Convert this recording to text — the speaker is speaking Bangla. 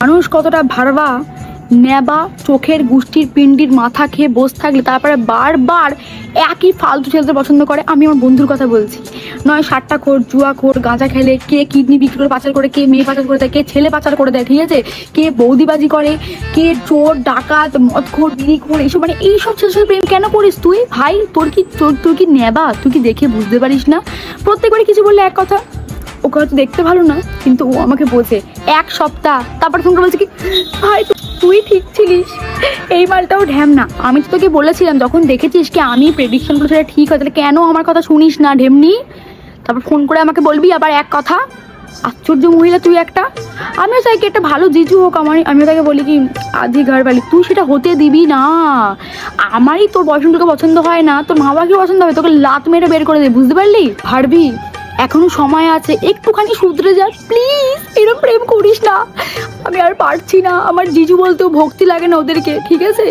মানুষ কতটা ভারবা নেবা চোখের গুষ্টির পিণ্ডির মাথা খেয়ে বসে থাকলে তারপরে বারবার একই ফালতু ছেলেদের পছন্দ করে। আমি আমার বন্ধুর কথা বলছি, নয় সাতটা খোর জুয়া খোর গাঁজা খেলে, কে কিডনি বিক্রি করে পাচার করে, কে মেয়ে পাচার করে দেয়, কে ছেলে পাচার করে দেয়, ঠিক আছে, কে বৌদিবাজি করে, কে চোর ডাকাত মদখোর বিড়িখোর, এইসব মানে এইসব ছেলের সাথে প্রেম কেন করিস তুই ভাই? তোর কি নেবা? তুই কি দেখে বুঝতে পারিস না? প্রত্যেকবারই কিছু বললে এক কথা, ওকে হয়তো দেখতে ভালো না কিন্তু ও আমাকে বোঝে। এক সপ্তাহ তারপর ফোন করে বলছে কি ভাই তুই ঠিক ছিলিস, এই মালটাও ঢ্যাম না। আমি তো তোকে বলেছিলাম যখন দেখেছিস কি আমি প্রেডিকশন করে সেটা ঠিক হয়, তাহলে কেন আমার কথা শুনিস না ঢেমনি? তারপর ফোন করে আমাকে বলবি আবার এক কথা। আশ্চর্য মহিলা তুই একটা। আমিও চাই কি একটা ভালো জিজু হোক আমার, আমিও তাকে বলি কি আধি ঘর বালি, তুই সেটা হতে দিবি না। আমারই তোর বয়ফ্রেন্ডকে পছন্দ হয় না, তোর মা বাবাকে পছন্দ হবে, তোকে লাত মেরে বের করে দে, বুঝতে পারলি? পারবি, এখনো সময় আছে, একটুখানি শুধরে যা প্লিজ, এরকম প্রেম করিস না। আমি আর পারছি না, আমার জিজু বলতেও ভক্তি লাগে না ওদেরকে, ঠিক আছে?